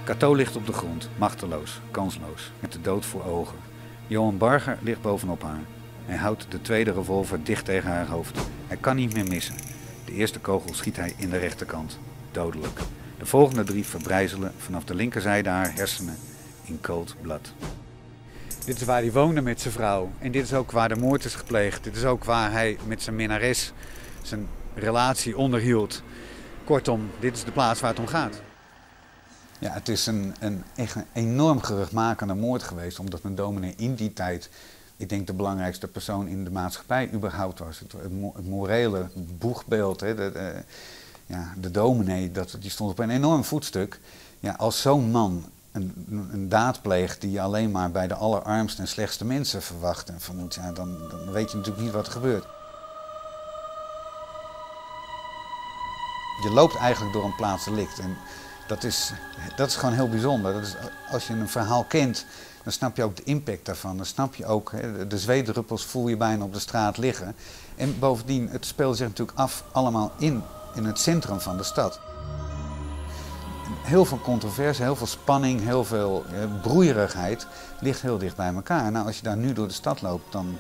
Cato ligt op de grond, machteloos, kansloos, met de dood voor ogen. Johan Barger ligt bovenop haar. Hij houdt de tweede revolver dicht tegen haar hoofd. Hij kan niet meer missen. De eerste kogel schiet hij in de rechterkant. Dodelijk. De volgende 3 verbrijzelen vanaf de linkerzijde haar hersenen in cold blood. Dit is waar hij woonde met zijn vrouw. En dit is ook waar de moord is gepleegd. Dit is ook waar hij met zijn minnares zijn relatie onderhield. Kortom, dit is de plaats waar het om gaat. Ja, het is echt een enorm geruchtmakende moord geweest. Omdat een dominee in die tijd, ik denk de belangrijkste persoon in de maatschappij überhaupt was. Het morele boegbeeld, hè, de dominee, die stond op een enorm voetstuk. Ja, als zo'n man een daad pleegt die je alleen maar bij de allerarmste en slechtste mensen verwacht en vermoedt, ja, dan weet je natuurlijk niet wat er gebeurt. Je loopt eigenlijk door een plaats delict en dat is gewoon heel bijzonder. Als je een verhaal kent, dan snap je ook de impact daarvan. Dan snap je ook, de zweetdruppels voel je bijna op de straat liggen. En bovendien, het speelt zich natuurlijk af allemaal in het centrum van de stad. Heel veel controverse, heel veel spanning, heel veel broeierigheid ligt heel dicht bij elkaar. Nou, als je daar nu door de stad loopt, dan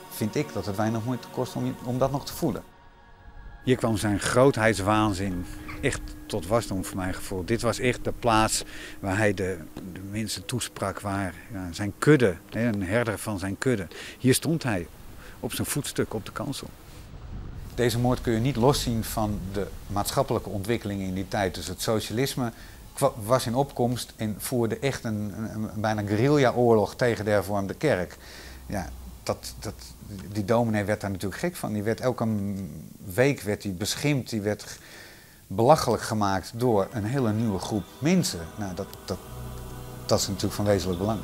vind ik dat het weinig moeite kost om dat nog te voelen. Hier kwam zijn grootheidswaanzin echt tot wasdom voor mijn gevoel. Dit was echt de plaats waar hij de mensen toesprak, waar zijn kudde, een herder van zijn kudde. Hier stond hij op zijn voetstuk op de kansel. Deze moord kun je niet loszien van de maatschappelijke ontwikkelingen in die tijd. Dus het socialisme was in opkomst en voerde echt een bijna guerrilla-oorlog tegen de hervormde kerk. Ja, die dominee werd daar natuurlijk gek van. Die werd elke week beschimpt, die werd belachelijk gemaakt door een hele nieuwe groep mensen. Nou, dat is natuurlijk van wezenlijk belang.